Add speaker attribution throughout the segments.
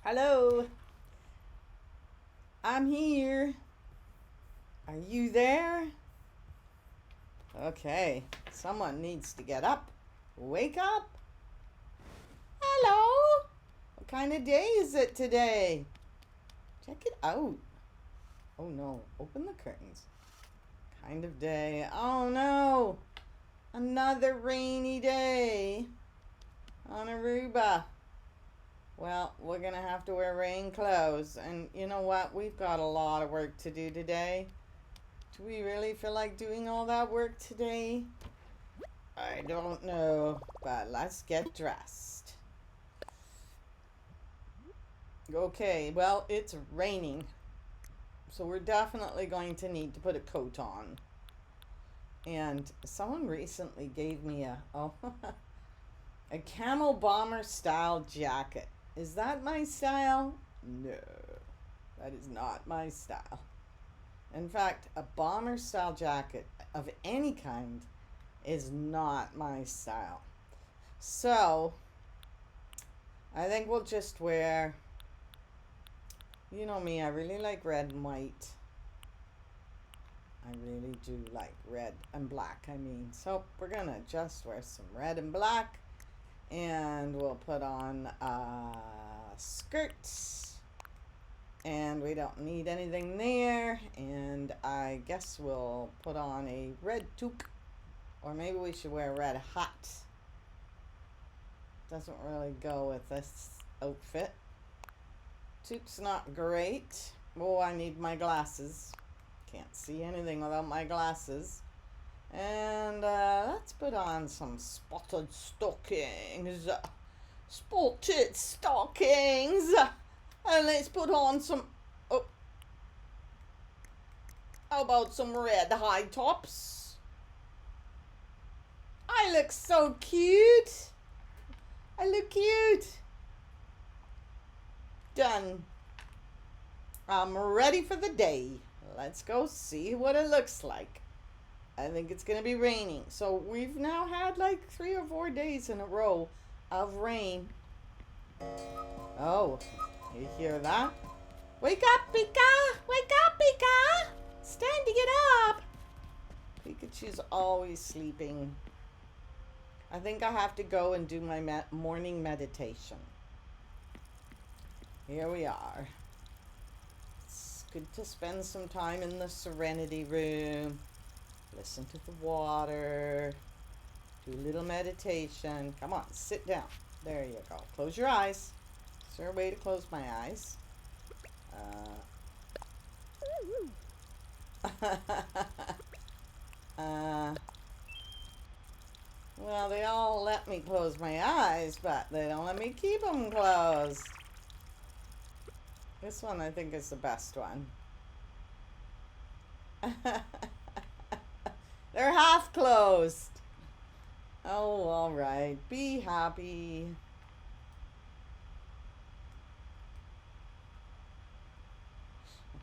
Speaker 1: Hello, I'm here. Are you there? Okay, someone needs to get up. Wake up. Hello. What kind of day is it today? Check it out. Oh no, open the curtains. Kind of day. Oh no, another rainy day on Aruba. Well, we're going to have to wear rain clothes. And you know what? We've got a lot of work to do today. Do we really feel like doing all that work today? I don't know. But let's get dressed. Okay, well, it's raining. So we're definitely going to need to put a coat on. And someone recently gave me a camel bomber style jacket. Is that my style? No, that is not my style. In fact, a bomber style jacket of any kind is not my style. So, I think we'll just wear, you know me, I really like red and white. I really do like red and black, I mean. So, we're going to just wear some red and black. And we'll put on skirts, and we don't need anything there. And I guess we'll put on a red toque, or maybe we should wear a red hat. Doesn't really go with this outfit. Toque's not great. Oh, I need my glasses. Can't see anything without my glasses. And let's put on some spotted stockings. Spotted stockings. And let's put on some, how about some red high tops? I look so cute. I look cute. Done. I'm ready for the day. Let's go see what it looks like. I think it's going to be raining. So we've now had like 3 or 4 days in a row of rain. Oh, you hear that? Wake up, Pika! Wake up, Pika! It's time to get up. Pikachu's always sleeping. I think I have to go and do my morning meditation. Here we are. It's good to spend some time in the serenity room. Listen to the water. Do a little meditation. Come on, sit down. There you go. Close your eyes. Is there a way to close my eyes? Well, they all let me close my eyes, but they don't let me keep them closed. This one I think is the best one. They're half closed. Oh, all right. Be happy.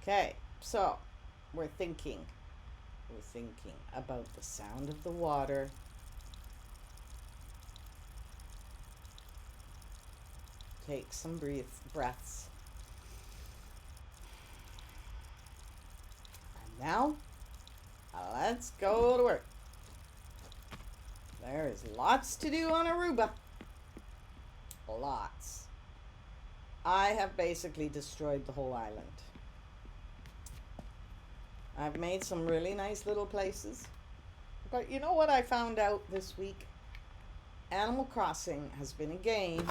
Speaker 1: Okay, so we're thinking about the sound of the water. Take some breaths. And now, let's go to work. There is lots to do on Aruba. Lots. I have basically destroyed the whole island. I've made some really nice little places. But you know what I found out this week? Animal Crossing has been a game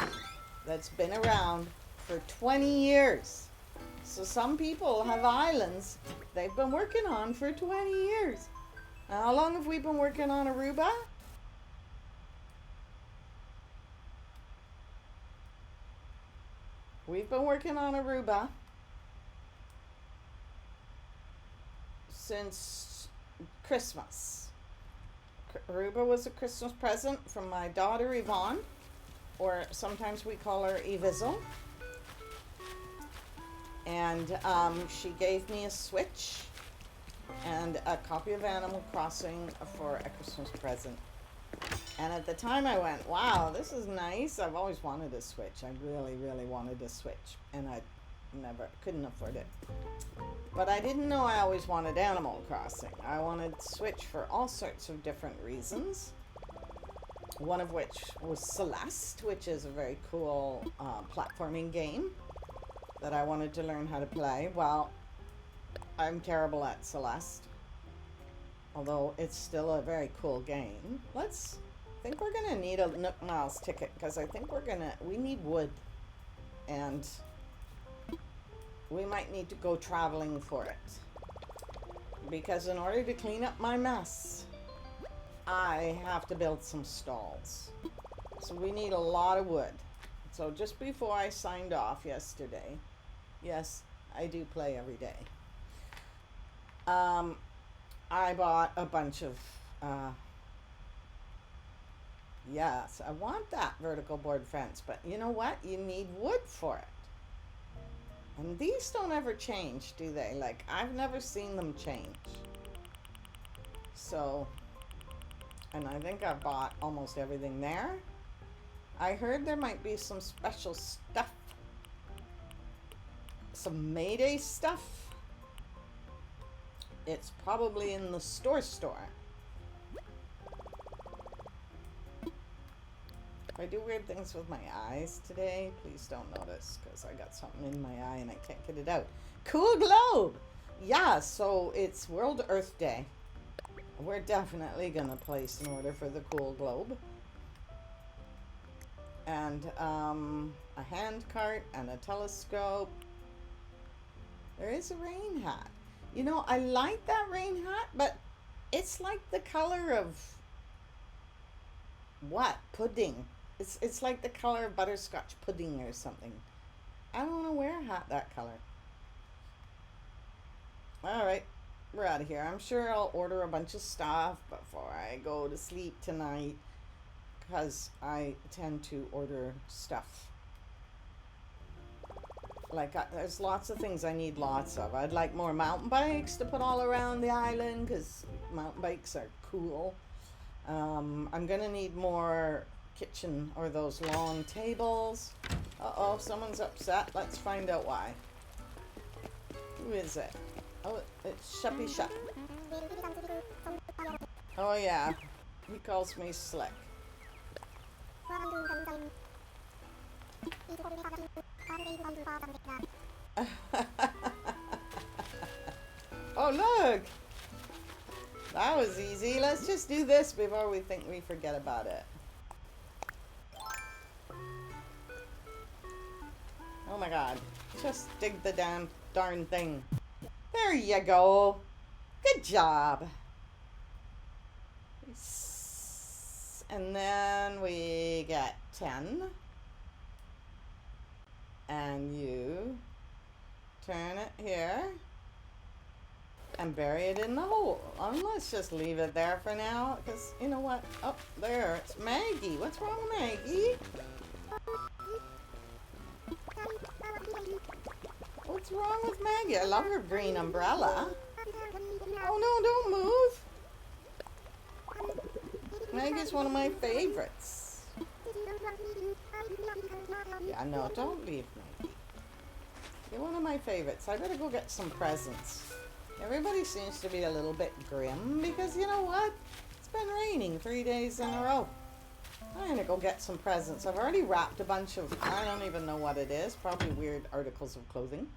Speaker 1: that's been around for 20 years. So some people have islands they've been working on for 20 years. Now, how long have we been working on Aruba? We've been working on Aruba since Christmas. Aruba was a Christmas present from my daughter Yvonne, or sometimes we call her Evizzle. And she gave me a Switch and a copy of Animal Crossing for a Christmas present. And at the time I went, wow, this is nice. I've always wanted a Switch. I really, really wanted a Switch. And I couldn't afford it. But I didn't know I always wanted Animal Crossing. I wanted Switch for all sorts of different reasons. One of which was Celeste, which is a very cool platforming game that I wanted to learn how to play. Well, I'm terrible at Celeste. Although it's still a very cool game. I think we're gonna need a Nook Miles ticket because I think we need wood. And we might need to go traveling for it. Because in order to clean up my mess, I have to build some stalls. So we need a lot of wood. So just before I signed off yesterday, yes, I do play every day. I bought a bunch of, yes, I want that vertical board fence, but you know what? You need wood for it. And these don't ever change, do they? Like, I've never seen them change. So, and I think I've bought almost everything there. I heard there might be some special stuff. Some Mayday stuff. It's probably in the store. If I do weird things with my eyes today, please don't notice, because I got something in my eye and I can't get it out. Cool globe! Yeah, so it's World Earth Day. We're definitely gonna place an order for the cool globe. And a hand cart and a telescope. There is a rain hat. You know, I like that rain hat, but it's like the color of what? Pudding. It's like the color of butterscotch pudding or something. I don't want to wear a hat that color. All right, we're out of here. I'm sure I'll order a bunch of stuff before I go to sleep tonight, because I tend to order stuff. Like, there's lots of things I need lots of. I'd like more mountain bikes to put all around the island, because mountain bikes are cool. I'm gonna need more kitchen, or those long tables. Uh-oh, someone's upset. Let's find out why. Who is it? Oh, it's Sheppy Shep. Oh yeah, he calls me slick. Oh look! That was easy. Let's just do this before we think we forget about it. Oh my god. Just dig the darn thing. There you go. Good job. And then we get 10. And you turn it here and bury it in the hole. Let's just leave it there for now, because you know what? Oh, there, it's Maggie. What's wrong with Maggie? What's wrong with Maggie? I love her green umbrella. Oh no, don't move. Maggie's one of my favorites. Yeah, no, don't leave Maggie. You're one of my favorites. I better go get some presents. Everybody seems to be a little bit grim because you know what? It's been raining 3 days in a row. I'm gonna go get some presents. I've already wrapped a bunch of, I don't even know what it is, probably weird articles of clothing.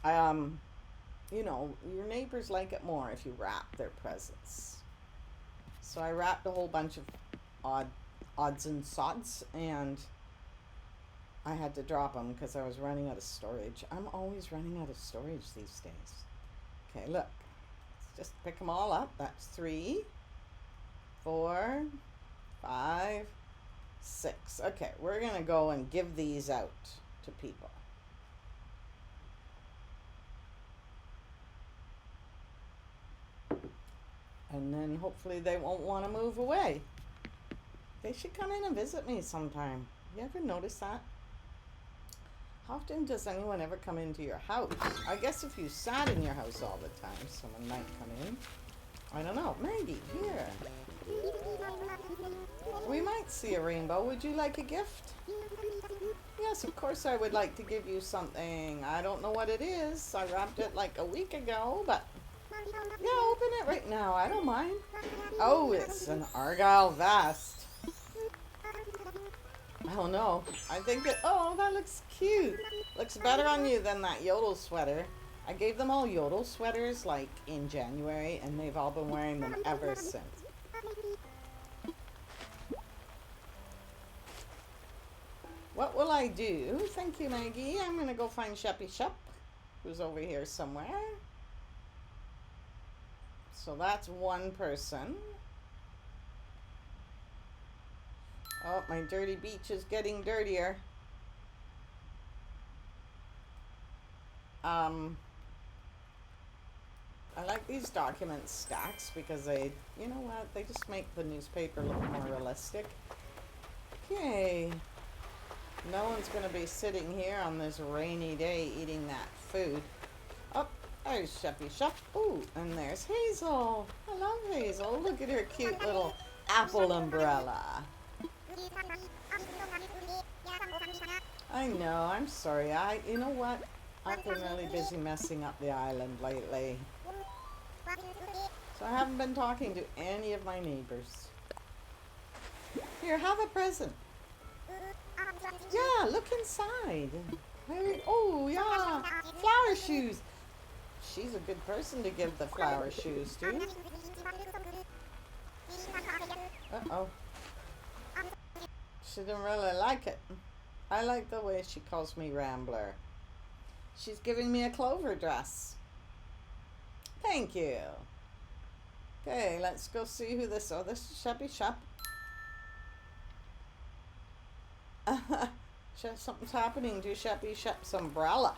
Speaker 1: You know, your neighbors like it more if you wrap their presents. So I wrapped a whole bunch of odds and sods, and I had to drop them because I was running out of storage. I'm always running out of storage these days. Okay, look. Let's just pick them all up. That's 3, 4, 5, 6. Okay, we're going to go and give these out to people. And then hopefully they won't want to move away. They should come in and visit me sometime. You ever notice that? How often does anyone ever come into your house? I guess if you sat in your house all the time, someone might come in. I don't know. Maybe. Here. can't see a rainbow. Would you like a gift? Yes, of course I would like to give you something. I don't know what it is. I wrapped it like a week ago, but yeah, open it right now. I don't mind. Oh, it's an Argyle vest. Oh no, I think it, oh, that looks cute. Looks better on you than that yodel sweater. I gave them all yodel sweaters like in January, and they've all been wearing them ever since. What will I do? Thank you, Maggie. I'm going to go find Sheppy Shep, who's over here somewhere. So that's one person. Oh, my dirty beach is getting dirtier. I like these document stacks because they, you know what, they just make the newspaper look more realistic. Okay. No one's going to be sitting here on this rainy day eating that food. Oh, there's Sheppy Shep. Ooh, and there's Hazel. I love Hazel. Look at her cute little apple umbrella. I know, I'm sorry. You know what? I've been really busy messing up the island lately. So I haven't been talking to any of my neighbors. Here, have a present. Yeah, look inside. Oh, yeah. Flower shoes. She's a good person to give the flower shoes to. Uh-oh. She didn't really like it. I like the way she calls me Rambler. She's giving me a clover dress. Thank you. Okay, let's go see who this... Oh, this is Sheppy Shep. Something's happening to Sheppy Shep's umbrella.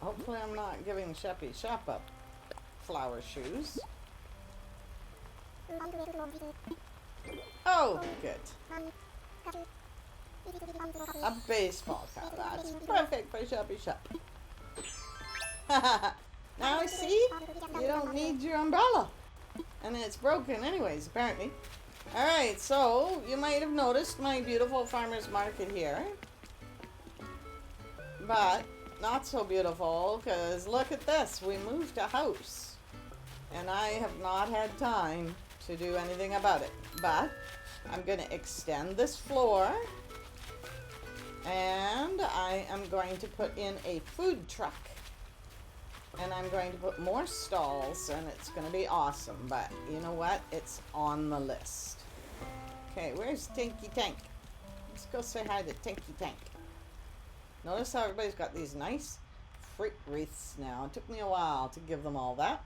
Speaker 1: Hopefully I'm not giving Sheppy Shep up flower shoes. Oh, good. A baseball cap. That's perfect for Sheppy Shep. Now see? You don't need your umbrella. And it's broken anyways, apparently. Alright, so you might have noticed my beautiful farmer's market here. But not so beautiful, because look at this. We moved a house. And I have not had time to do anything about it. But I'm going to extend this floor. And I am going to put in a food truck. And I'm going to put more stalls, and it's going to be awesome. But you know what? It's on the list. Okay, where's Tinky Tank? Let's go say hi to Tinky Tank. Notice how everybody's got these nice fruit wreaths now. It took me a while to give them all that.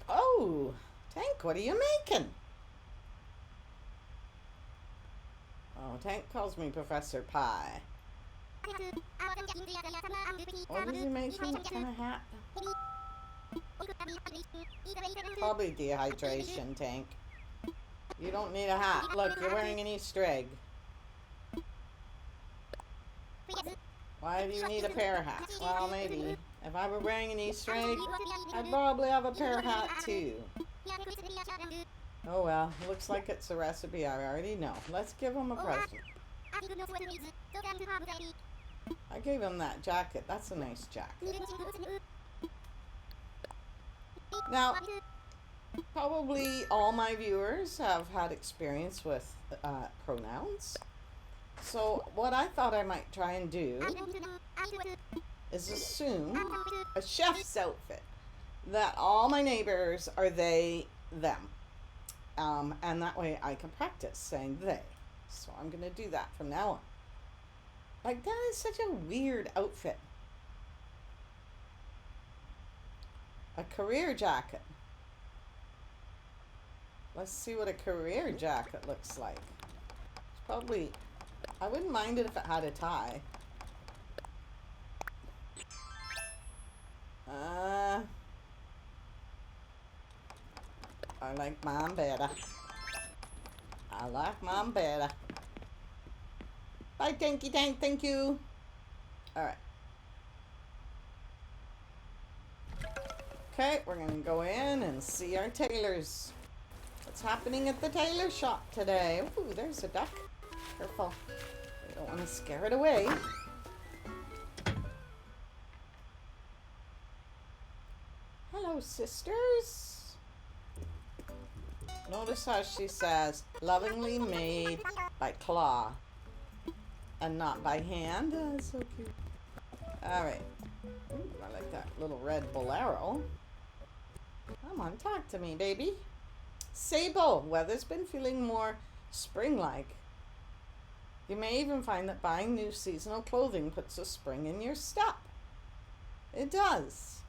Speaker 1: Oh, Tank, what are you making? Oh, Tank calls me Professor Pie. What is he making? What kind of hat? Probably dehydration, Tank. You don't need a hat. Look, you're wearing an Easter egg. Why do you need a pair of hats? Well, maybe. If I were wearing an Easter egg, I'd probably have a pair of hats too. Oh well, looks like it's a recipe I already know. Let's give him a present. I gave him that jacket. That's a nice jacket. Now, probably all my viewers have had experience with pronouns. So what I thought I might try and do is assume a chef's outfit. That all my neighbors are they, them. And that way I can practice saying they. So I'm going to do that from now on. Like, that is such a weird outfit. A career jacket. Let's see what a career jacket looks like. It's probably... I wouldn't mind it if it had a tie. I like mine better. I like mine better. Bye, Tanky Tank. Thank you. Alright. Okay, we're gonna go in and see our tailors. What's happening at the tailor shop today? Ooh, there's a duck. Careful. We don't want to scare it away. Hello, sisters. Notice how she says, lovingly made by claw and not by hand. Oh, that's so cute. All right. Ooh, I like that little red bolero. Come on, talk to me, baby. Sable, weather's been feeling more spring-like. You may even find that buying new seasonal clothing puts a spring in your step. It does.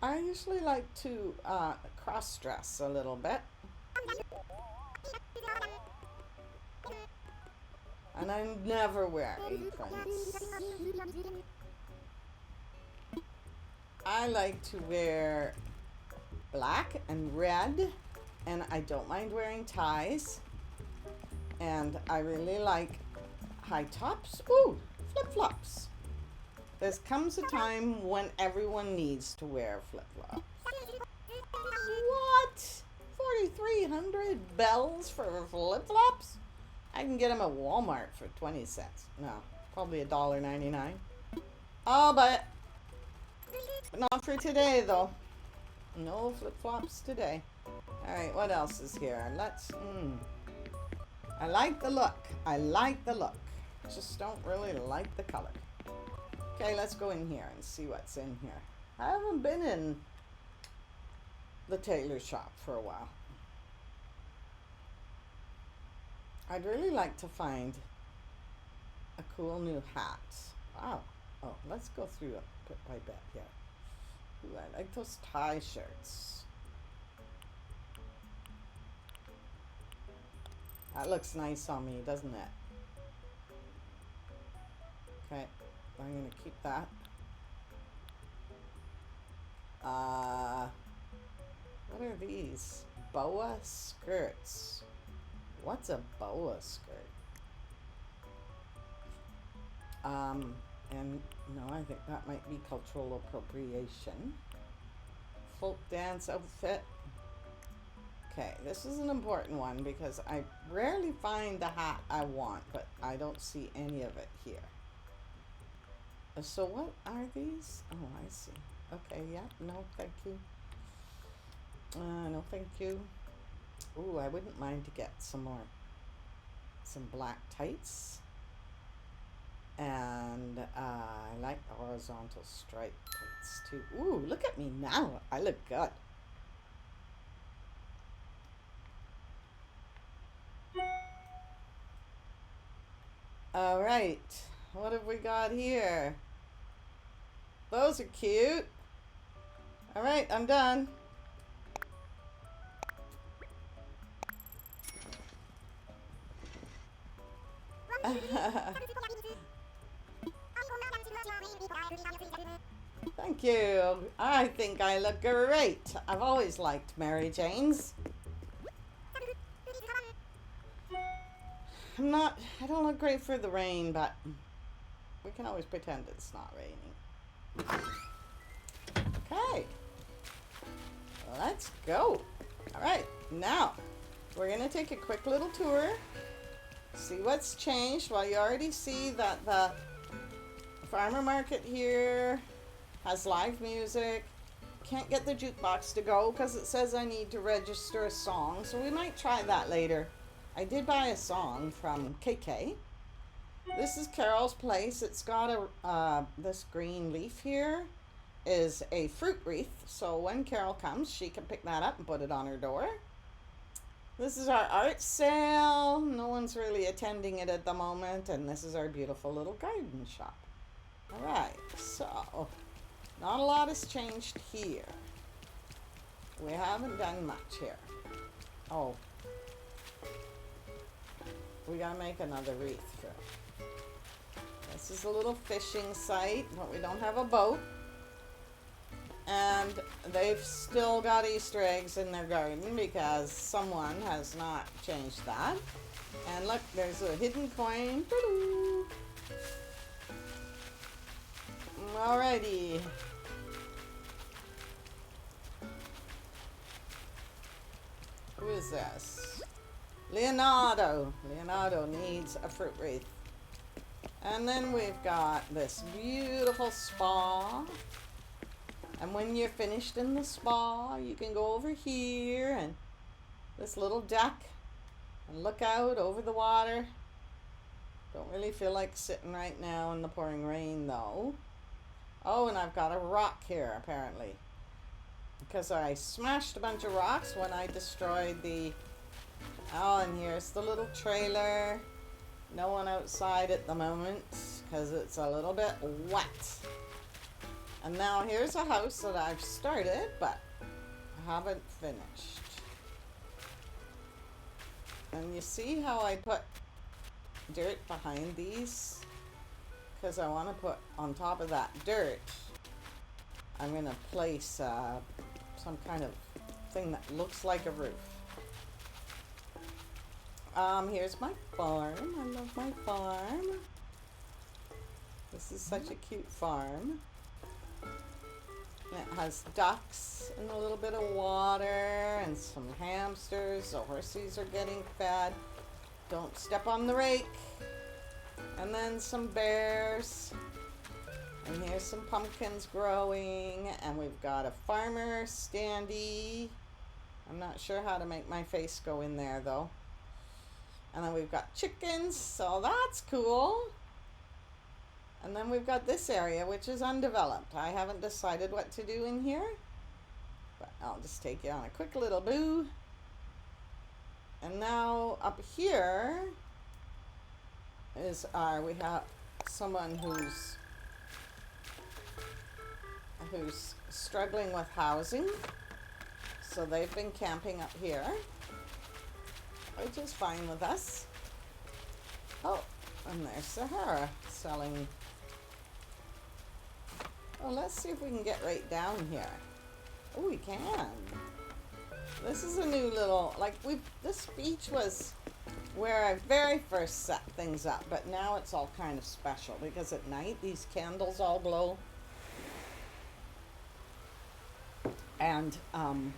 Speaker 1: I usually like to cross-dress a little bit. And I never wear aprons. I like to wear black and red, and I don't mind wearing ties. And I really like high tops. Ooh, flip-flops. There comes a time when everyone needs to wear flip-flops. What? 4,300 bells for flip-flops? I can get them at Walmart for 20 cents. No, probably $1.99. I'll buy it. But not for today, though. No flip-flops today. Alright, what else is here? I like the look. I like the look. Just don't really like the color. Okay, let's go in here and see what's in here. I haven't been in the tailor shop for a while. I'd really like to find a cool new hat. Wow. Oh, let's go through it bit by bit here. Ooh, I like those tie shirts. That looks nice on me, doesn't it? Okay, I'm gonna keep that. What are these? Boa skirts. What's a boa skirt? And no, I think that might be cultural appropriation. Folk dance outfit. Okay, this is an important one because I rarely find the hat I want, but I don't see any of it here. So what are these? Oh, I see. Okay, yeah, no, thank you. No, thank you. Ooh, I wouldn't mind to get some black tights. And I like the horizontal stripe tights too. Ooh, look at me now. I look good. All right, what have we got here? Those are cute. All right, I'm done. Thank you. I think I look great. I've always liked Mary Jane's. I don't look great for the rain, but we can always pretend it's not raining. Okay. Let's go. All right, now we're gonna take a quick little tour, see what's changed. Well, you already see that the farmer market here has live music. Can't get the jukebox to go because it says I need to register a song, so we might try that later. I did buy a song from KK. This is Carol's place. It's got this green leaf here is a fruit wreath, so when Carol comes, she can pick that up and put it on her door. This is our art sale. No one's really attending it at the moment, and this is our beautiful little garden shop. All right, so not a lot has changed here. We haven't done much here. Oh, we gotta make another wreath for it. This is a little fishing site, but we don't have a boat. And they've still got Easter eggs in their garden because someone has not changed that. And look, there's a hidden coin. Alrighty. is this? Leonardo. Leonardo needs a fruit wreath. And then we've got this beautiful spa. And when you're finished in the spa, you can go over here and this little deck and look out over the water. Don't really feel like sitting right now in the pouring rain though. Oh, and I've got a rock here apparently, because I smashed a bunch of rocks when I destroyed the... Oh, and here's the little trailer. No one outside at the moment because it's a little bit wet. And now here's a house that I've started but I haven't finished. And you see how I put dirt behind these? Because I want to put on top of that dirt, I'm going to place some kind of thing that looks like a roof. Here's my farm. I love my farm. This is such a cute farm. And it has ducks and a little bit of water and some hamsters. The horses are getting fed. Don't step on the rake. And then some bears. And here's some pumpkins growing. And we've got a farmer standee. I'm not sure how to make my face go in there though. And then we've got chickens, so that's cool. And then we've got this area, which is undeveloped. I haven't decided what to do in here, but I'll just take you on a quick little boo. And now up here is we have someone who's struggling with housing. So they've been camping up here, which is fine with us. Oh, and there's Sahara selling. Oh, let's see if we can get right down here. Oh, we can. This is a new little, like this beach was where I very first set things up, but now it's all kind of special because at night these candles all glow. And I'm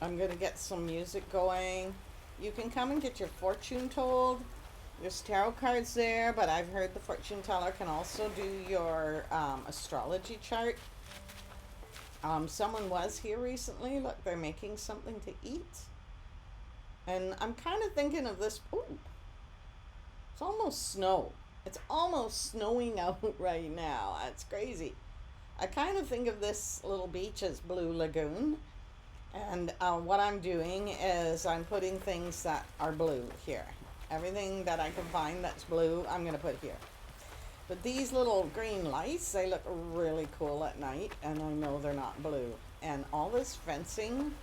Speaker 1: gonna get some music going. You can come and get your fortune told. There's tarot cards there, but I've heard the fortune teller can also do your astrology chart. Someone was here recently. Look, they're making something to eat. And I'm kind of thinking of this. Ooh, it's almost snow. It's almost snowing out right now. That's crazy. I kind of think of this little beach as Blue Lagoon. And what I'm doing is I'm putting things that are blue here. Everything that I can find that's blue, I'm going to put here. But these little green lights, they look really cool at night, and I know they're not blue. And all this fencing,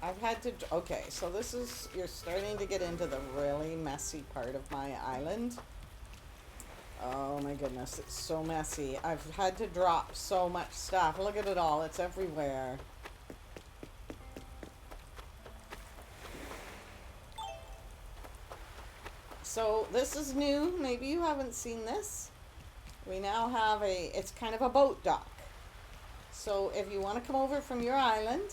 Speaker 1: I've had to... Okay, so this is... You're starting to get into the really messy part of my island. Oh my goodness, it's so messy. I've had to drop so much stuff. Look at it all, it's everywhere. So this is new. Maybe you haven't seen this. We now have it's kind of a boat dock. So if you want to come over from your island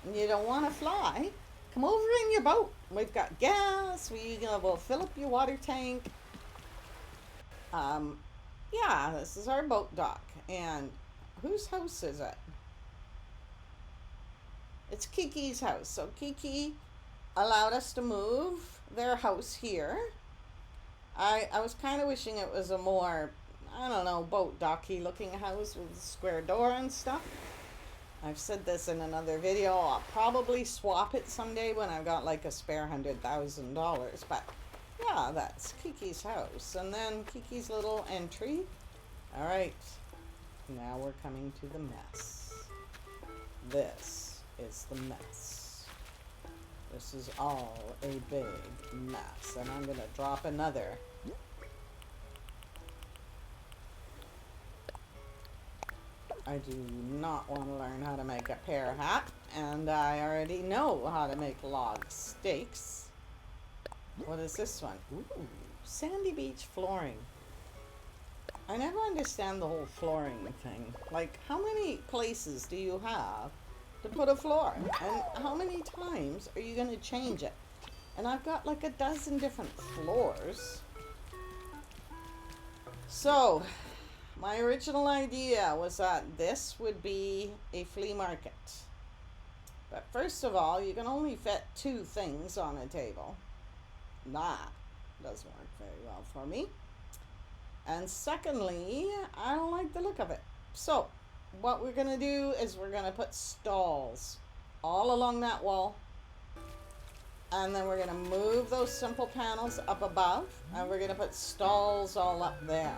Speaker 1: and you don't want to fly, come over in your boat. We've got gas. We'll fill up your water tank. Yeah, this is our boat dock. And whose house is it? It's Kiki's house. So Kiki allowed us to move their house here. I was kind of wishing it was a more, I don't know, boat docky looking house with a square door and stuff. I've said this in another video. I'll probably swap it someday when I've got like a spare $100,000. But yeah, that's Kiki's house. And then Kiki's little entry. All right, now we're coming to the mess. This is the mess. This is all a big mess, and I'm going to drop another. I do not want to learn how to make a pear hat, and I already know how to make log stakes. What is this one? Ooh, sandy beach flooring. I never understand the whole flooring thing. Like, how many places do you have to put a floor. And how many times are you going to change it? And I've got like a dozen different floors. So, my original idea was that this would be a flea market. But first of all, you can only fit 2 things on a table. That doesn't work very well for me. And secondly, I don't like the look of it. So, what we're going to do is we're going to put stalls all along that wall. And then we're going to move those simple panels up above. And we're going to put stalls all up there.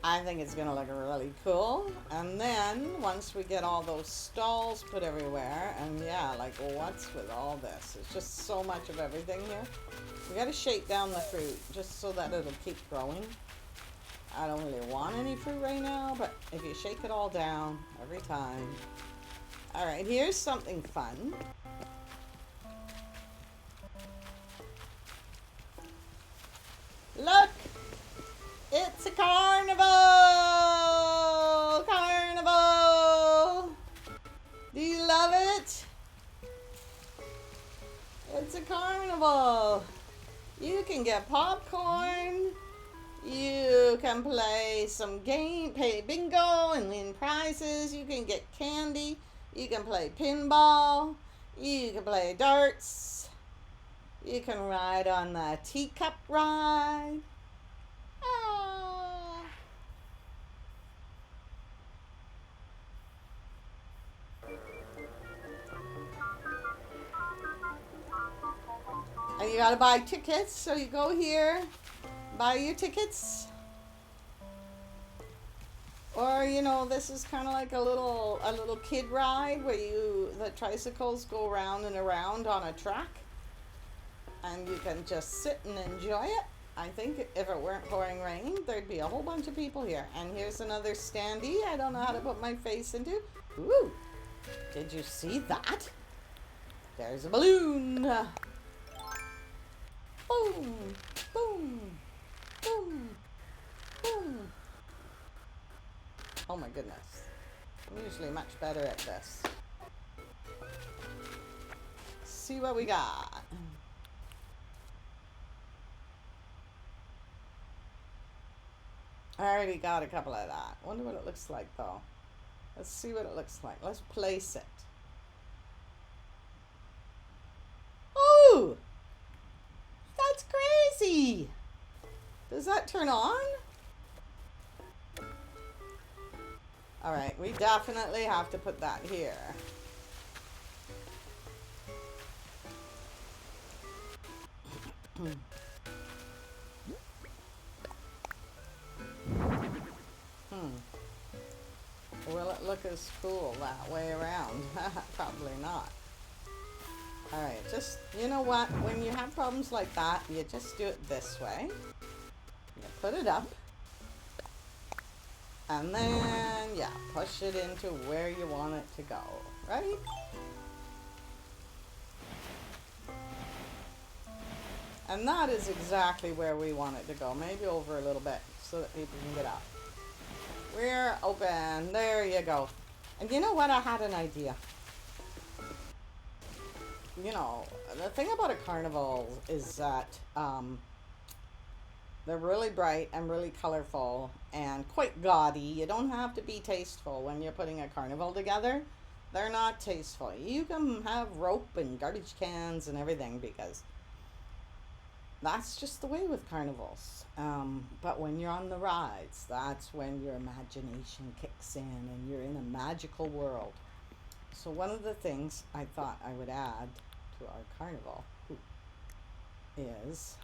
Speaker 1: I think it's going to look really cool. And then, once we get all those stalls put everywhere, and yeah, like what's with all this? It's just so much of everything here. We got to shake down the fruit just so that it'll keep growing. I don't really want any fruit right now, but if you shake it all down every time. All right, here's something fun. Look! It's a carnival! Carnival! Do you love it? It's a carnival. You can get popcorn. You can play some game, pay bingo and win prizes. You can get candy. You can play pinball. You can play darts. You can ride on the teacup ride. Ah. And you gotta buy tickets, so you go here, buy your tickets. Or, you know, this is kind of like a little kid ride where the tricycles go around and around on a track. And you can just sit and enjoy it. I think if it weren't pouring rain, there'd be a whole bunch of people here. And here's another standee I don't know how to put my face into. Ooh, did you see that? There's a balloon. Boom, boom, boom, boom. Oh my goodness. I'm usually much better at this. See what we got. I already got a couple of that. Wonder what it looks like though. Let's see what it looks like. Let's place it. Oh! That's crazy! Does that turn on? Alright, we definitely have to put that here. Will it look as cool that way around? Probably not. Alright, just, you know what? When you have problems like that, you just do it this way. You put it up. And then, yeah, push it into where you want it to go, right? And that is exactly where we want it to go. Maybe over a little bit so that people can get up. We're open. There you go. And you know what? I had an idea. You know, the thing about a carnival is that they're really bright and really colorful and quite gaudy. You don't have to be tasteful when you're putting a carnival together. They're not tasteful. You can have rope and garbage cans and everything because that's just the way with carnivals. But when you're on the rides, that's when your imagination kicks in and you're in a magical world. So one of the things I thought I would add to our carnival is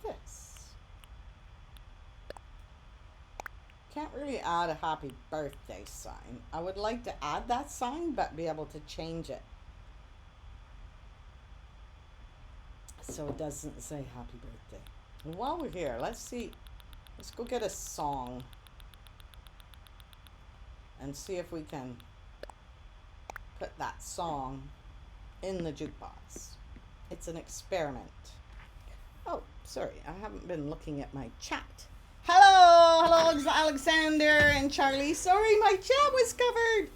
Speaker 1: this. Can't really add a happy birthday sign. I would like to add that sign but be able to change it so it doesn't say happy birthday. And while we're here, let's go get a song and see if we can put that song in the jukebox. It's an experiment. Oh, sorry, I haven't been looking at my chat. hello, Alexander and Charlie. Sorry, my chat was covered.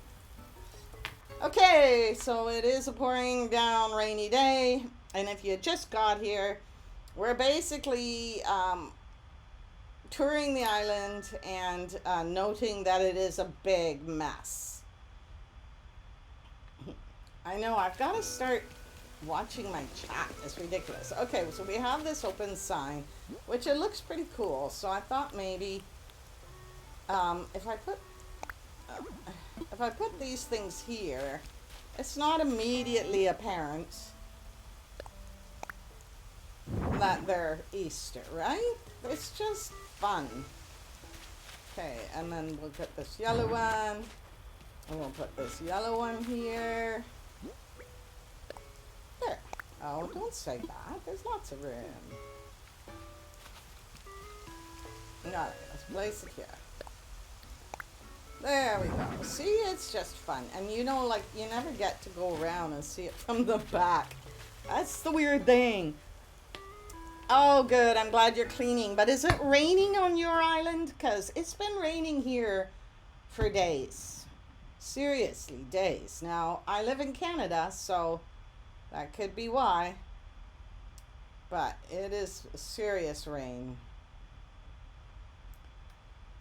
Speaker 1: Okay, so it is a pouring down rainy day, and if you just got here, we're basically touring the island and noting that it is a big mess. I know, I've got to start watching my chat. It's ridiculous. Okay, so we have this open sign, which it looks pretty cool. So I thought maybe if I put these things here, it's not immediately apparent that they're Easter, right? It's just fun. Okay, and then we'll put this yellow one, and we'll put this yellow one here. There. Oh, don't say that. There's lots of room. Got it. Let's place it here. There we go. See, it's just fun. And you know, like, you never get to go around and see it from the back. That's the weird thing. Oh, good. I'm glad you're cleaning. But is it raining on your island? Because it's been raining here for days. Seriously, days. Now, I live in Canada, so that could be why. But it is serious rain.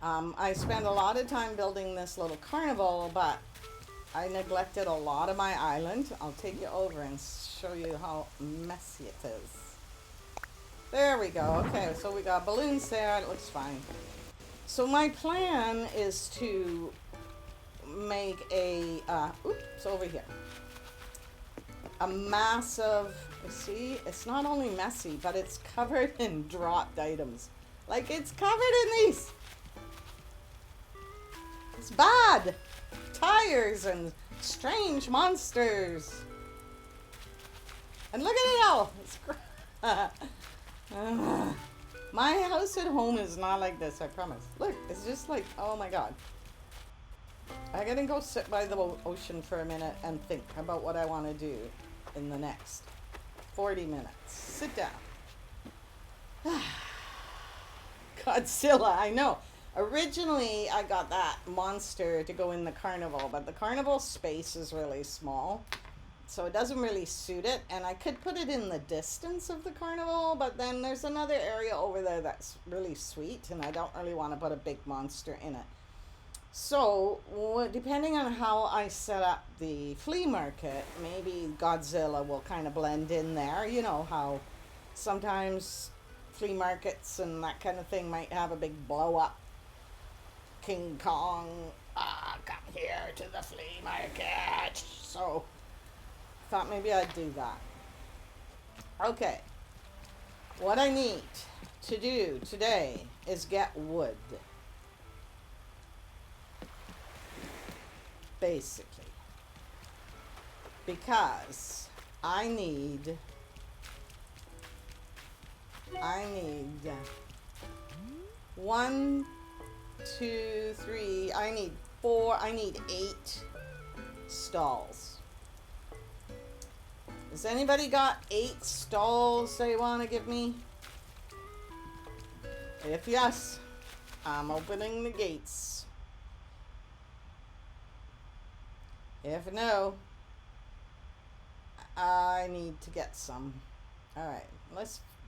Speaker 1: I spent a lot of time building this little carnival, but I neglected a lot of my island. I'll take you over and show you how messy it is. There we go. Okay, so we got balloons there. It looks fine. So my plan is to make a, oops, over here. A massive, see, it's not only messy, but it's covered in dropped items. Like, it's covered in these. It's bad. Tires and strange monsters. And look at it all. It's my house at home is not like this, I promise. Look, it's just like, oh my god. I gotta go sit by the ocean for a minute and think about what I want to do in the next 40 minutes. Sit down. Godzilla, I know. Originally, I got that monster to go in the carnival, but the carnival space is really small, so it doesn't really suit it, and I could put it in the distance of the carnival, but then there's another area over there that's really sweet, and I don't really want to put a big monster in it. So, depending on how I set up the flea market, maybe Godzilla will kind of blend in there. You know how sometimes flea markets and that kind of thing might have a big blow up. King Kong, come here to the flea market. So, I thought maybe I'd do that. Okay. What I need to do today is get wood. Basically. Because I need 1, 2, 3, I need 4, I need 8 stalls. Has anybody got 8 stalls they want to give me? If yes, I'm opening the gates. If no, I need to get some. Alright,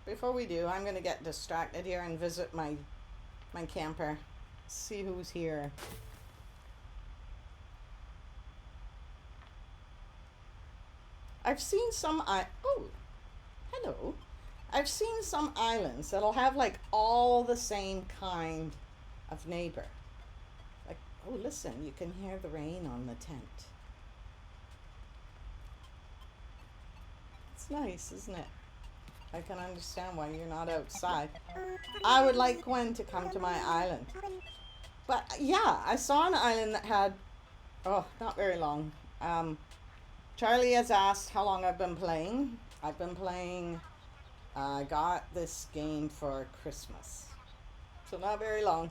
Speaker 1: before we do, I'm going to get distracted here and visit my camper. See who's here. I've seen some hello. I've seen some islands that'll have like all the same kind of neighbor. Like, oh listen, you can hear the rain on the tent. It's nice, isn't it? I can understand why you're not outside. I would like Gwen to come to my island. But yeah, I saw an island that had, not very long. Charlie has asked how long I've been playing. I've been playing, I got this game for Christmas. So not very long.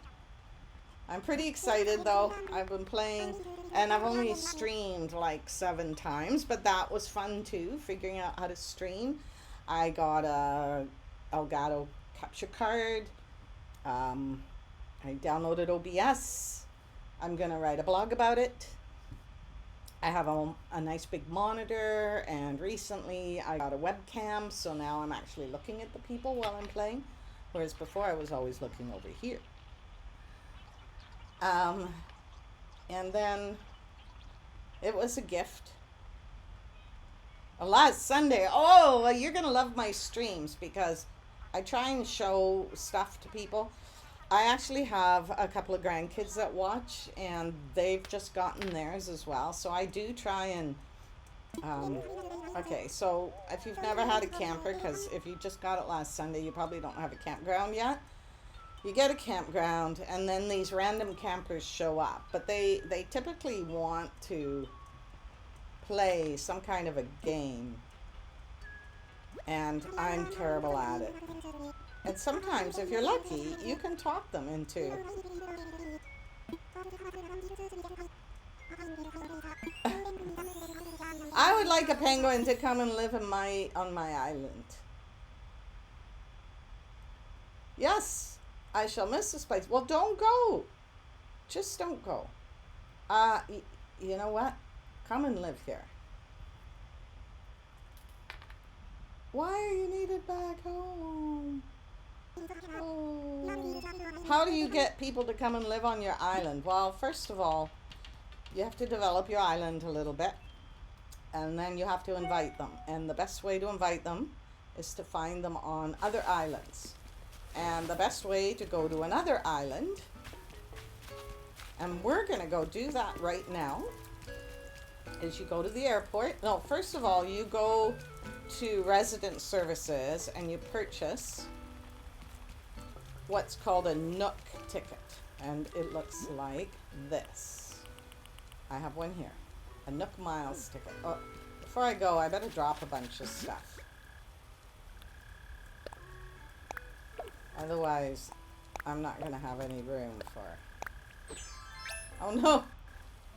Speaker 1: I'm pretty excited though. I've been playing and I've only streamed like 7 times, but that was fun too, figuring out how to stream. I got a Elgato capture card. I downloaded OBS. I'm going to write a blog about it. I have a nice big monitor, and recently I got a webcam, so now I'm actually looking at the people while I'm playing, whereas before I was always looking over here. And then it was a gift. Last Sunday, oh, well, you're going to love my streams because I try and show stuff to people. I actually have a couple of grandkids that watch, and they've just gotten theirs as well. So I do try and, okay, so if you've never had a camper, because if you just got it last Sunday, you probably don't have a campground yet. You get a campground, and then these random campers show up. But they typically want to play some kind of a game, and I'm terrible at it. And sometimes, if you're lucky, you can talk them into. I would like a penguin to come and live on my island. Yes, I shall miss the spice. Well, don't go. Just don't go. You know what? Come and live here. Why are you needed back home? Oh. How do you get people to come and live on your island? Well, first of all, you have to develop your island a little bit, and then you have to invite them. And the best way to invite them is to find them on other islands. And the best way to go to another island, and we're going to go do that right now, is you go to the airport. No, first of all, you go to resident services and you purchase what's called a Nook ticket, and it looks like this. I have one here, a Nook Miles ticket. Oh, before I go, I better drop a bunch of stuff. Otherwise, I'm not going to have any room for it. Oh no,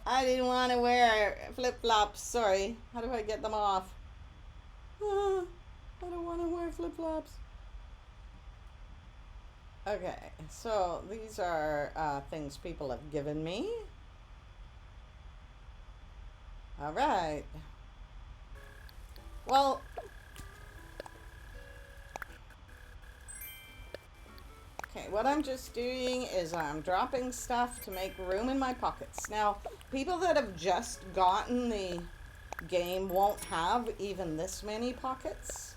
Speaker 1: I didn't want to wear flip-flops. Sorry. How do I get them off? I don't want to wear flip-flops. Okay, so these are things people have given me. All right. Well, okay, what I'm just doing is I'm dropping stuff to make room in my pockets. Now, people that have just gotten the game won't have even this many pockets.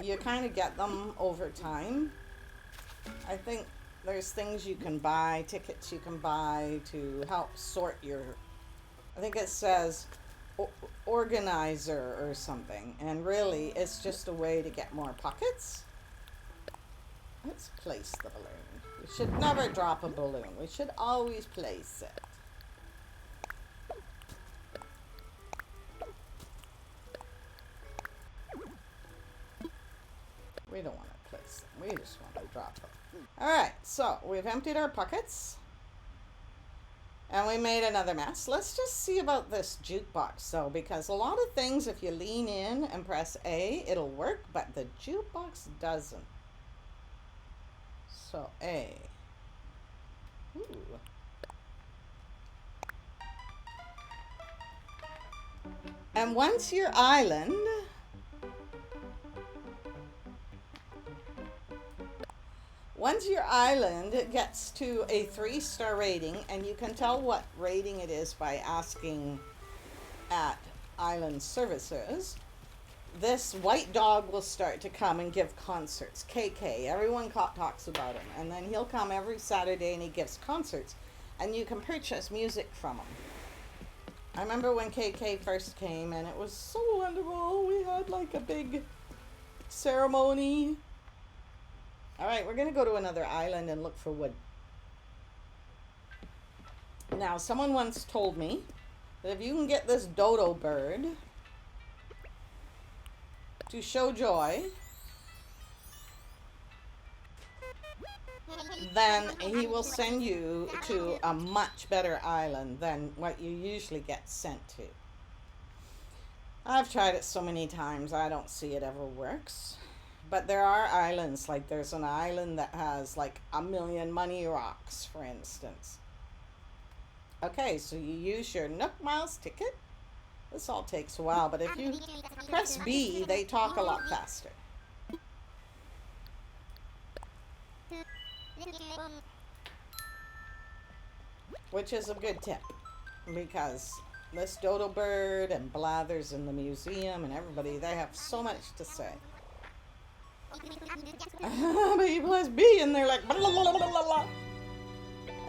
Speaker 1: You kind of get them over time. I think there's things you can buy, tickets you can buy to help sort your, I think it says organizer or something, and really it's just a way to get more pockets. Let's place the balloon. We should never drop a balloon. We should always place it. We don't want to place them. We just want to drop them. Alright, so we've emptied our pockets. And we made another mess. Let's just see about this jukebox though, because a lot of things, if you lean in and press A, it'll work, but the jukebox doesn't. So A. Ooh. And once your island gets to a 3-star rating, and you can tell what rating it is by asking at Island Services, this white dog will start to come and give concerts. KK, everyone talks about him, and then he'll come every Saturday and he gives concerts, and you can purchase music from him. I remember when KK first came, and it was so wonderful. We had like a big ceremony. Alright, we're going to go to another island and look for wood. Now, someone once told me that if you can get this dodo bird to show joy, then he will send you to a much better island than what you usually get sent to. I've tried it so many times, I don't see it ever works. But there are islands, like there's an island that has like 1,000,000 money rocks, for instance. Okay, so you use your Nook Miles ticket. This all takes a while, but if you press B, they talk a lot faster. Which is a good tip, because this dodo bird and Blathers in the museum and everybody, they have so much to say. But you press B and they're like, blah, blah, blah, blah, blah.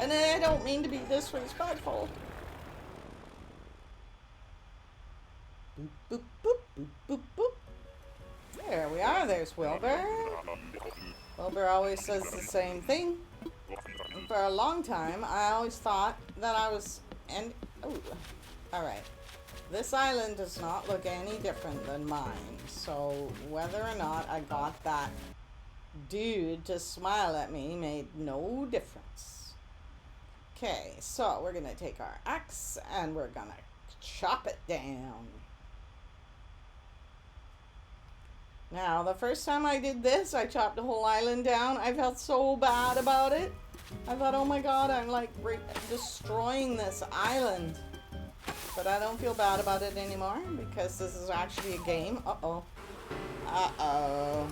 Speaker 1: And I don't mean to be disrespectful. Boop, boop, boop, boop, boop, boop. There we are. There's Wilbur. Wilbur always says the same thing. And for a long time, I always thought that I was... Oh, all right. This island does not look any different than mine. So whether or not I got that dude to smile at me made no difference. Okay, so we're going to take our axe and we're going to chop it down. Now, the first time I did this, I chopped the whole island down. I felt so bad about it. I thought, oh my god, I'm like destroying this island. But I don't feel bad about it anymore because this is actually a game. Uh-oh. Uh-oh.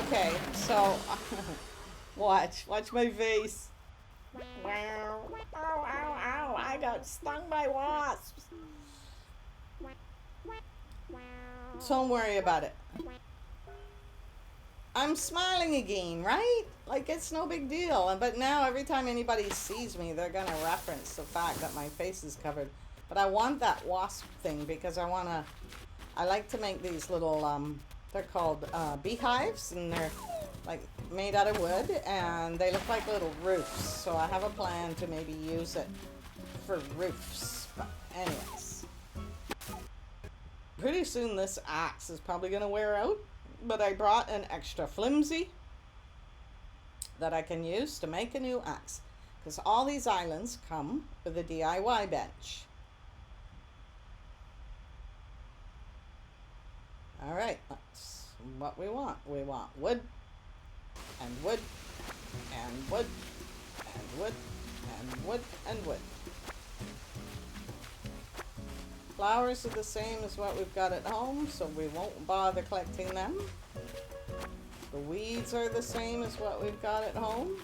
Speaker 1: Okay, so watch my face. Wow. Ow, ow, ow. I got stung by wasps. Don't worry about it. I'm smiling again, right? Like, it's no big deal. But now every time anybody sees me, they're going to reference the fact that my face is covered. But I want that wasp thing because I like to make these little, they're called beehives, and they're like made out of wood, and they look like little roofs. So I have a plan to maybe use it for roofs. But anyways, pretty soon this axe is probably going to wear out. But I brought an extra flimsy that I can use to make a new axe. Because all these islands come with a DIY bench. Alright, that's what we want. We want wood, and wood, and wood, and wood, and wood, and wood. Flowers are the same as what we've got at home, so we won't bother collecting them. The weeds are the same as what we've got at home.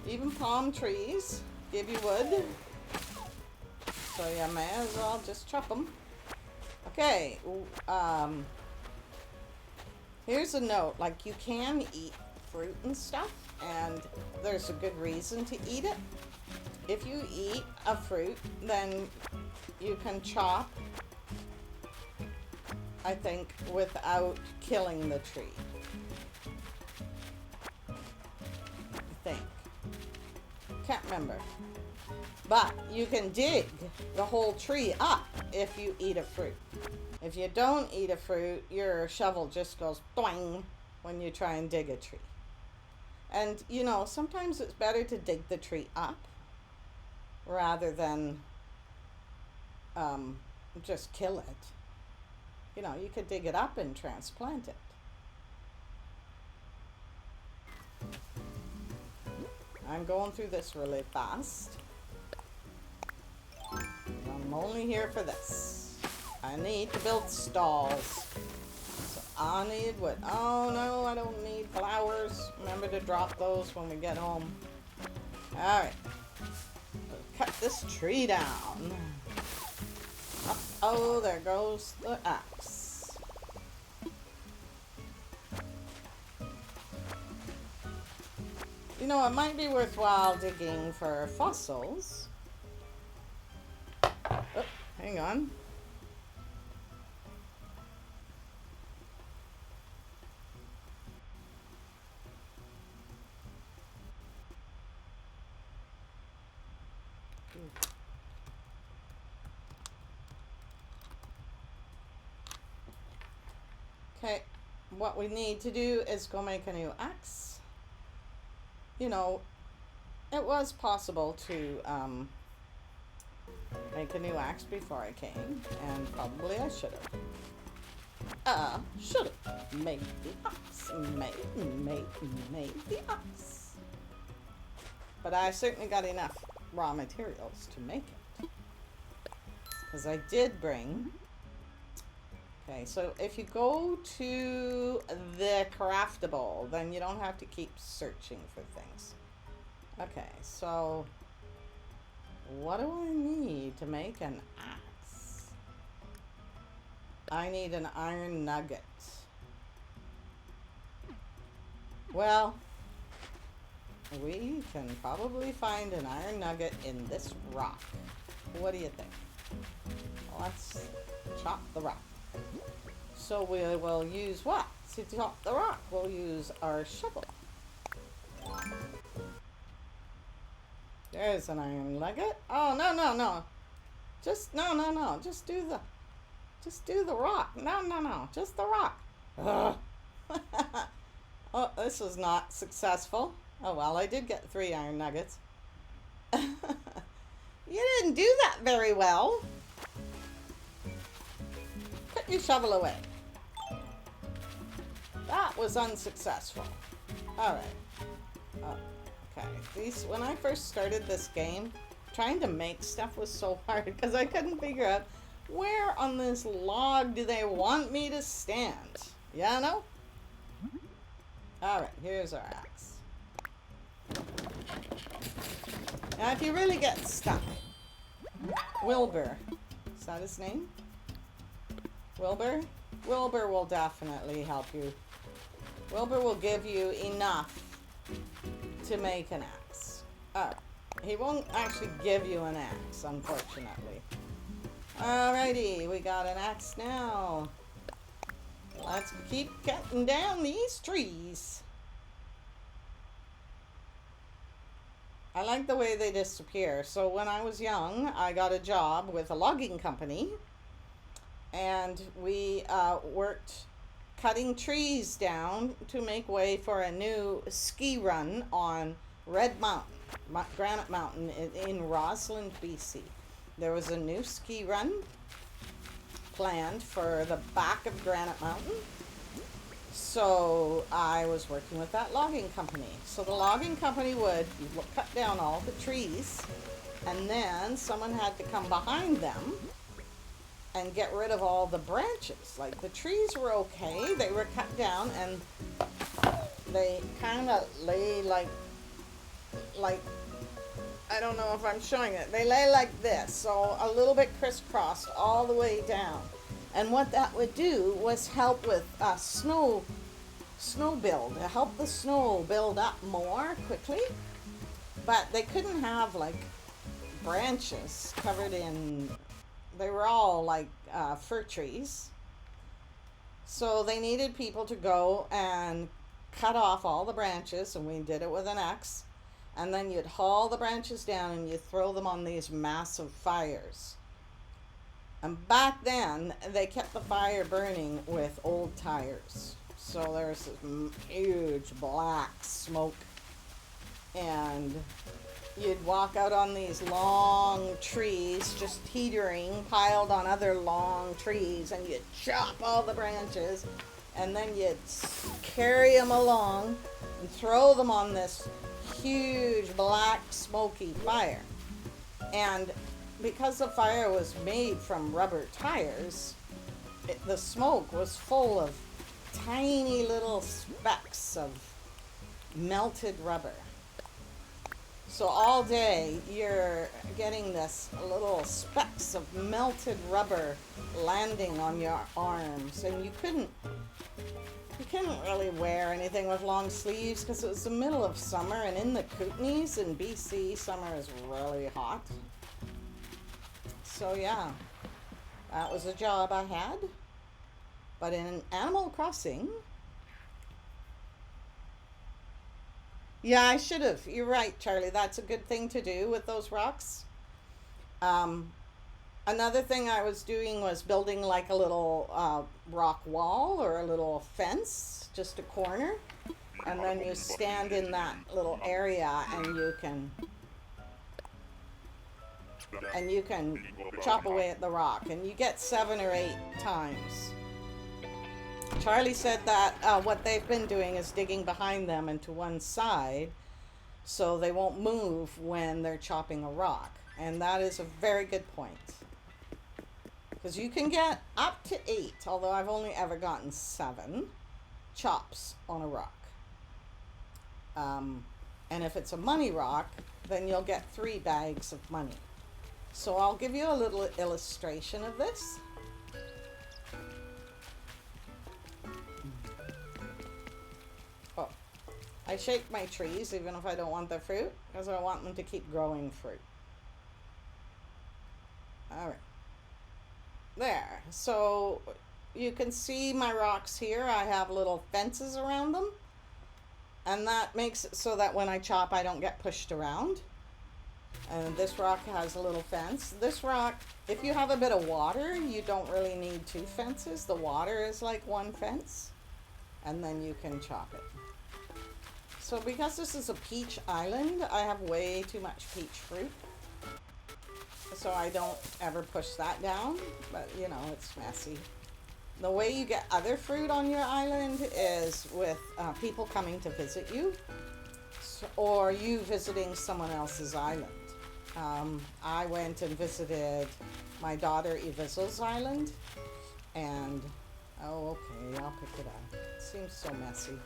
Speaker 1: Even palm trees give you wood, so you may as well just chop them. Okay, here's a note, like you can eat fruit and stuff, and there's a good reason to eat it. If you eat a fruit, then you can chop, I think, without killing the tree. I think. Can't remember. But you can dig the whole tree up if you eat a fruit. If you don't eat a fruit, your shovel just goes doing when you try and dig a tree. And, you know, sometimes it's better to dig the tree up rather than just kill it. You know, you could dig it up and transplant it. I'm going through this really fast. I'm only here for this. I need to build stalls. So I need wood. Oh no, I don't need flowers. Remember to drop those when we get home. Alright. Cut this tree down. Oh, there goes the axe. You know, it might be worthwhile digging for fossils. Oh, hang on. Okay, what we need to do is go make a new axe. You know, it was possible to make a new axe before I came, and probably I should have. Should have made the ox. Made the ox. But I certainly got enough raw materials to make it. Because I did bring... Okay, so if you go to the craftable, then you don't have to keep searching for things. Okay, so... What do I need to make an axe? I need an iron nugget. Well, we can probably find an iron nugget in this rock. What do you think? Let's chop the rock. So we will use what? To chop the rock, we'll use our shovel. There's an iron nugget. Oh, no. Just, no. Just do the rock. No. Just the rock. Ugh. Oh, this was not successful. Oh, well, I did get 3 iron nuggets. You didn't do that very well. Put your shovel away. That was unsuccessful. All right. Okay. When I first started this game, trying to make stuff was so hard because I couldn't figure out where on this log do they want me to stand. Yeah, no? Alright, here's our axe. Now, if you really get stuck, Wilbur, is that his name? Wilbur? Wilbur will definitely help you. Wilbur will give you enough to make an axe. Alright. He won't actually give you an axe, unfortunately. Alrighty, we got an axe now. Let's keep cutting down these trees. I like the way they disappear. So when I was young, I got a job with a logging company. And we worked cutting trees down to make way for a new ski run on Red Mountain, Granite Mountain in Rossland, BC. There was a new ski run planned for the back of Granite Mountain. So I was working with that logging company. So the logging company would cut down all the trees, and then someone had to come behind them and get rid of all the branches. Like, the trees were okay, they were cut down, and they kind of lay like, I don't know if I'm showing it, they lay like this, so a little bit crisscrossed all the way down. And what that would do was help with snow build, to help the snow build up more quickly. But they couldn't have like branches covered in, they were all like fir trees. So they needed people to go and cut off all the branches, and we did it with an axe. And then you'd haul the branches down and you'd throw them on these massive fires. And back then, they kept the fire burning with old tires. So there's this huge black smoke. And you'd walk out on these long trees, just teetering, piled on other long trees, and you'd chop all the branches, and then you'd carry them along and throw them on this huge black smoky fire. And because the fire was made from rubber tires, the smoke was full of tiny little specks of melted rubber. So all day you're getting this little specks of melted rubber landing on your arms, and you couldn't really wear anything with long sleeves because it was the middle of summer, and in the Kootenays in BC, summer is really hot. So yeah, that was a job I had. But in Animal Crossing, yeah, I should have. You're right, Charlie. That's a good thing to do with those rocks. Another thing I was doing was building like a little rock wall or a little fence, just a corner. And then you stand in that little area and you can chop away at the rock. And you get 7 or 8 times. Charlie said that what they've been doing is digging behind them and to one side so they won't move when they're chopping a rock. And that is a very good point. Because you can get up to 8, although I've only ever gotten 7 chops on a rock. And if it's a money rock, then you'll get 3 bags of money. So I'll give you a little illustration of this. Oh, I shake my trees even if I don't want their fruit, because I want them to keep growing fruit. All right. There. So you can see my rocks here. I have little fences around them. And that makes it so that when I chop, I don't get pushed around. And this rock has a little fence. This rock, if you have a bit of water, you don't really need 2 fences. The water is like 1 fence. And then you can chop it. So because this is a peach island, I have way too much peach fruit. So I don't ever push that down, but you know, it's messy. The way you get other fruit on your island is with people coming to visit you, or you visiting someone else's island. I went and visited my daughter Evisel's island, and oh, okay, I'll pick it up. It seems so messy.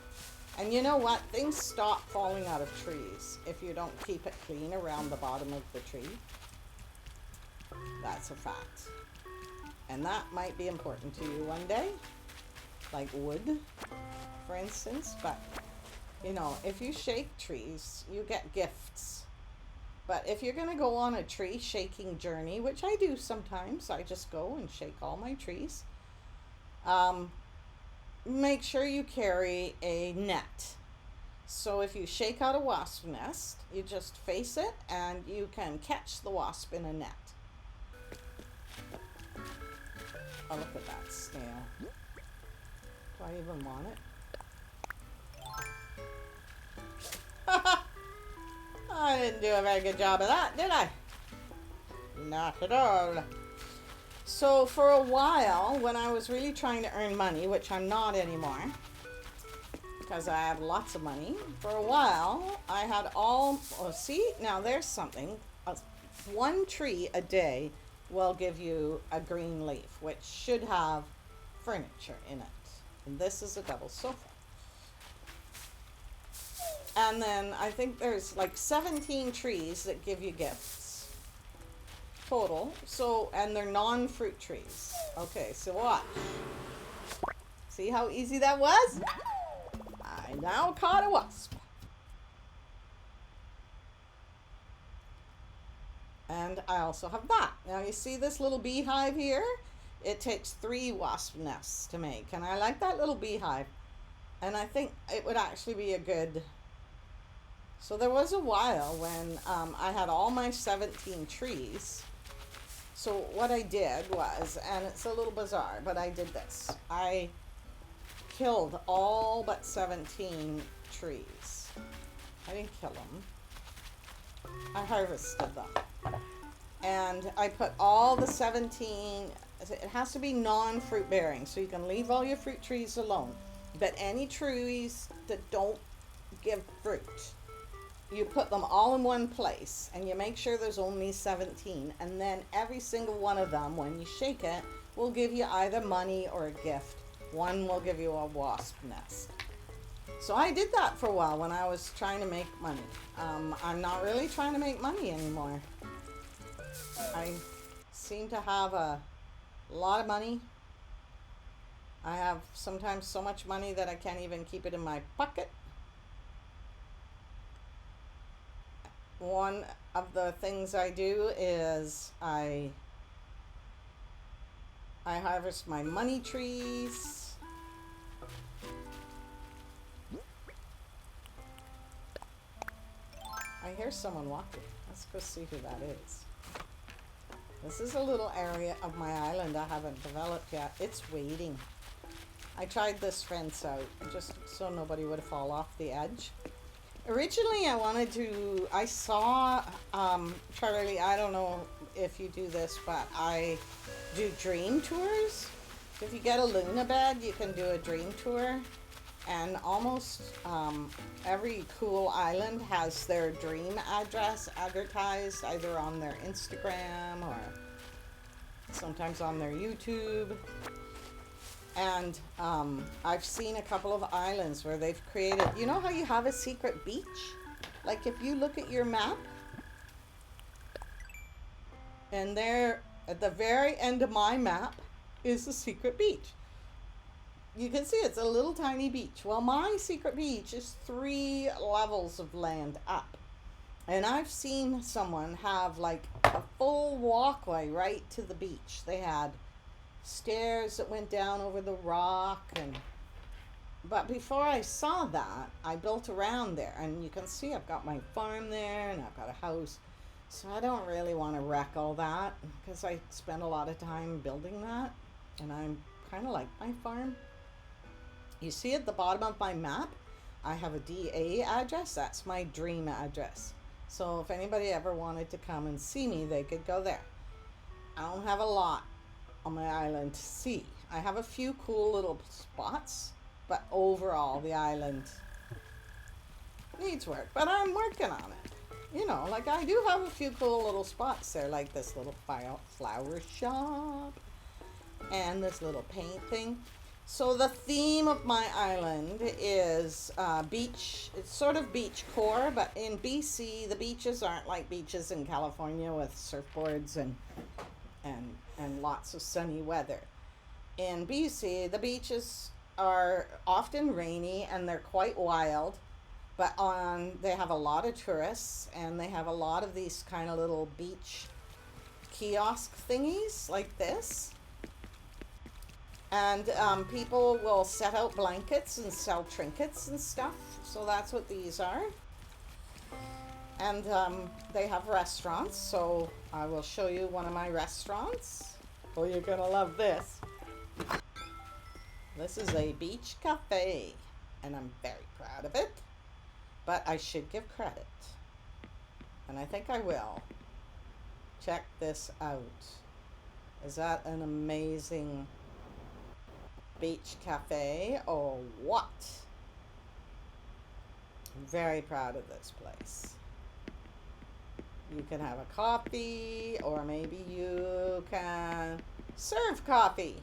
Speaker 1: And you know what? Things stop falling out of trees if you don't keep it clean around the bottom of the tree. That's a fact. And that might be important to you one day, like wood, for instance. But, you know, if you shake trees, you get gifts. But if you're going to go on a tree shaking journey, which I do sometimes, I just go and shake all my trees, make sure you carry a net. So if you shake out a wasp nest, you just face it and you can catch the wasp in a net. Oh, look at that snail. Do I even want it? I didn't do a very good job of that, did I? Not at all. So for a while, when I was really trying to earn money, which I'm not anymore, because I have lots of money, for a while, I had all, oh, see, now there's something. 1 tree a day will give you a green leaf, which should have furniture in it. And this is a double sofa. And then I think there's like 17 trees that give you gifts total. So, and they're non-fruit trees. Okay, so watch. See how easy that was? I now caught a wasp. And I also have that. Now you see this little beehive here? It takes 3 wasp nests to make. And I like that little beehive. And I think it would actually be a good... So there was a while when I had all my 17 trees. So what I did was, and it's a little bizarre, but I did this. I killed all but 17 trees. I didn't kill them. I harvested them. And I put all the 17, it has to be non-fruit bearing, so you can leave all your fruit trees alone. But any trees that don't give fruit, you put them all in one place and you make sure there's only 17. And then every single one of them, when you shake it, will give you either money or a gift. One will give you a wasp nest. So I did that for a while when I was trying to make money. I'm not really trying to make money anymore. I seem to have a lot of money. I have sometimes so much money that I can't even keep it in my pocket. One of the things I do is I harvest my money trees. I hear someone walking. Let's go see who that is. This is a little area of my island I haven't developed yet. It's waiting. I tried this fence out just so nobody would fall off the edge. Originally I saw, Charlie, I don't know if you do this, but I do dream tours. If you get a Luna bed, you can do a dream tour. And almost every cool island has their dream address advertised either on their Instagram or sometimes on their YouTube. And I've seen a couple of islands where they've created, you know how you have a secret beach? Like if you look at your map, and there at the very end of my map is a secret beach. You can see it's a little tiny beach. Well, my secret beach is 3 levels of land up. And I've seen someone have like a full walkway right to the beach. They had stairs that went down over the rock, but before I saw that, I built around there, and you can see I've got my farm there and I've got a house. So I don't really want to wreck all that because I spent a lot of time building that, and I'm kind of like my farm. You see at the bottom of my map, I have a DA address. That's my dream address. So if anybody ever wanted to come and see me, they could go there. I don't have a lot on my island to see. I have a few cool little spots, but overall the island needs work. But I'm working on it. You know, like I do have a few cool little spots there, like this little flower shop and this little paint thing. So the theme of my island is beach. It's sort of beach core, but in BC, the beaches aren't like beaches in California with surfboards and lots of sunny weather. In BC, the beaches are often rainy and they're quite wild, but they have a lot of tourists, and they have a lot of these kind of little beach kiosk thingies like this. And people will set out blankets and sell trinkets and stuff. So that's what these are. And they have restaurants. So I will show you one of my restaurants. Oh, you're going to love this. This is a beach cafe. And I'm very proud of it. But I should give credit. And I think I will. Check this out. Is that an amazing beach cafe or what? I'm very proud of this place. You can have a coffee, or maybe you can serve coffee.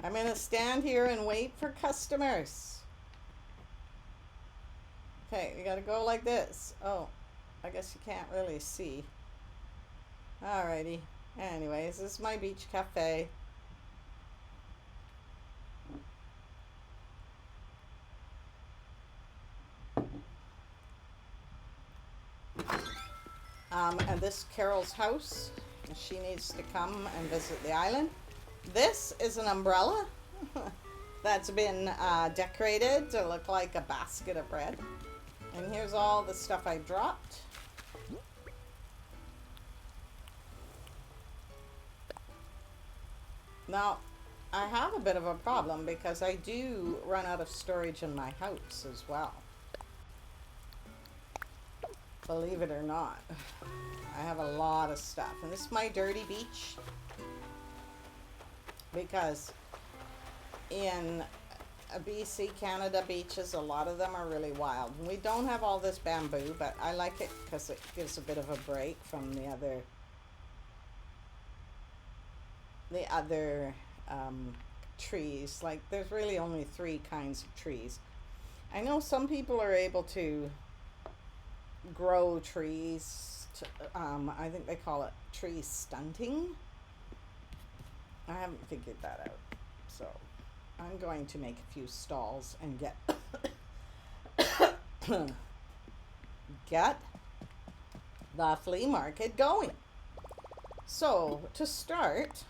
Speaker 1: I'm going to stand here and wait for customers. Okay, you got to go like this. Oh, I guess you can't really see. Alrighty. Anyways, this is my beach cafe. And this is Carol's house. She needs to come and visit the island. This is an umbrella that's been decorated to look like a basket of bread. And here's all the stuff I dropped. Now, I have a bit of a problem because I do run out of storage in my house as well. Believe it or not. I have a lot of stuff. And this is my dirty beach. Because in BC, Canada beaches, a lot of them are really wild. And we don't have all this bamboo, but I like it because it gives a bit of a break from the other trees. Like there's really only 3 kinds of trees. I know some people are able to grow trees to, I think they call it tree stunting. I haven't figured that out, so I'm going to make a few stalls and get the flea market going. So to start,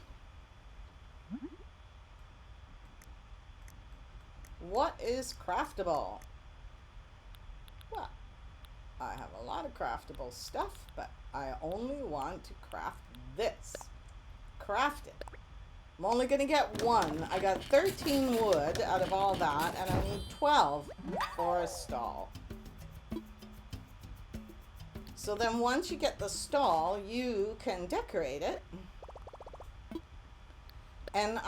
Speaker 1: what is craftable? Well, I have a lot of craftable stuff, but I only want to craft this. Craft it. I'm only going to get 1. I got 13 wood out of all that, and I need 12 for a stall. So then once you get the stall, you can decorate it. And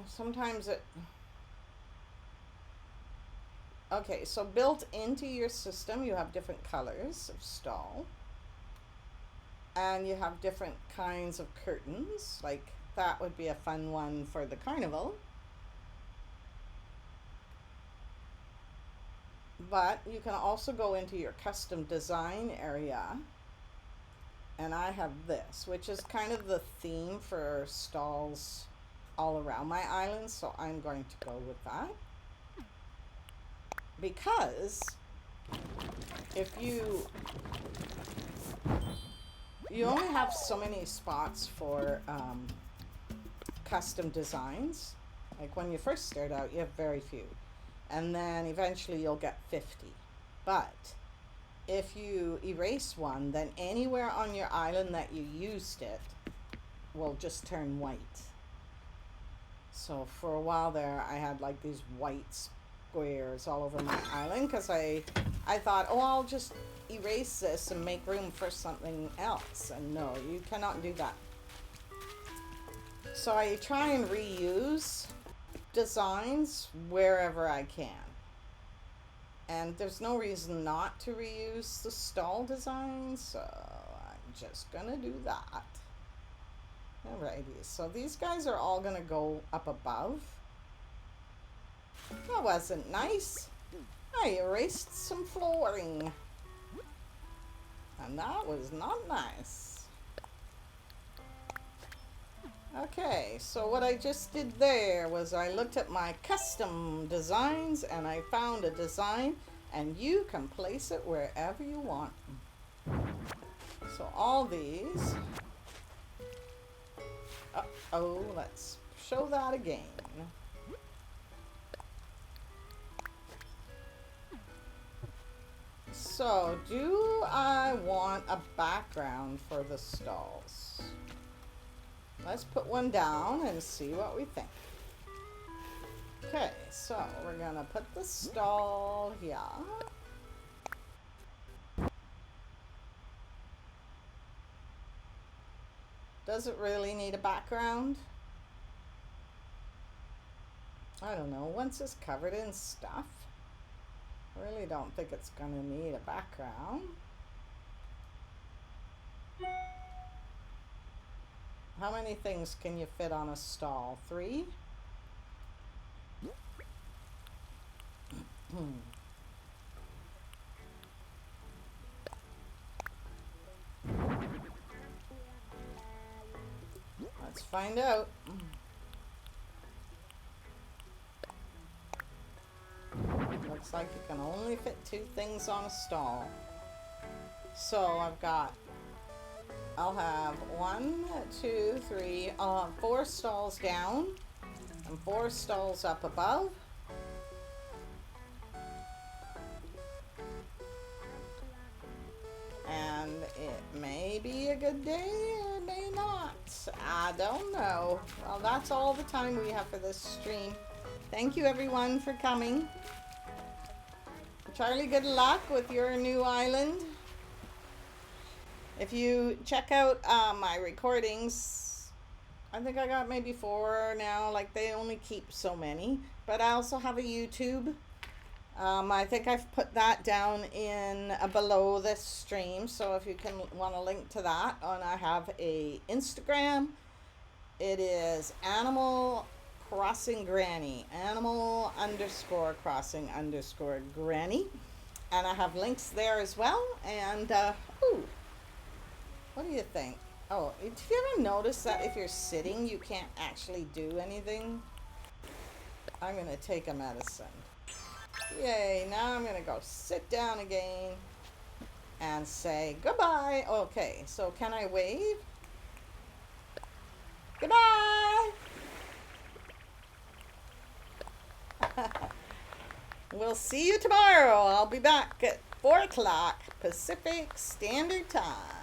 Speaker 1: sometimes it... Okay, so built into your system, you have different colors of stall. And you have different kinds of curtains. Like, that would be a fun one for the carnival. But you can also go into your custom design area. And I have this, which is kind of the theme for stalls all around my island. So I'm going to go with that. Because if you only have so many spots for custom designs. Like when you first start out, you have very few. And then eventually you'll get 50. But if you erase one, then anywhere on your island that you used it will just turn white. So for a while there, I had like these white squares all over my island because I thought, oh, I'll just erase this and make room for something else. And no, you cannot do that. So I try and reuse designs wherever I can. And there's no reason not to reuse the stall designs, so I'm just gonna do that. Alrighty, so these guys are all gonna go up above. That wasn't nice. I erased some flooring. And that was not nice. Okay, so what I just did there was I looked at my custom designs and I found a design, and you can place it wherever you want. So all these. Uh-oh, let's show that again. So, do I want a background for the stalls? Let's put one down and see what we think. Okay, so we're gonna put the stall here. Does it really need a background? I don't know. Once it's covered in stuff, I really don't think it's gonna need a background. How many things can you fit on a stall? 3? Let's find out. Looks like you can only fit 2 things on a stall. So I'll have 1, 2, 3, 4 stalls down and 4 stalls up above. And it may be a good day or it may not. I don't know. Well, that's all the time we have for this stream. Thank you everyone for coming. Charlie, good luck with your new island. If you check out my recordings, I think I got maybe 4 now. Like, they only keep so many. But I also have a YouTube. I think I've put that down in below this stream. So if you want to link to that. And I have a Instagram. It is Animal Crossing Granny. Animal_crossing_granny. And I have links there as well. And, what do you think? Oh, did you ever notice that if you're sitting, you can't actually do anything? I'm going to take a medicine. Yay, now I'm going to go sit down again and say goodbye. Okay, so can I wave? Goodbye! We'll see you tomorrow. I'll be back at 4 o'clock Pacific Standard Time.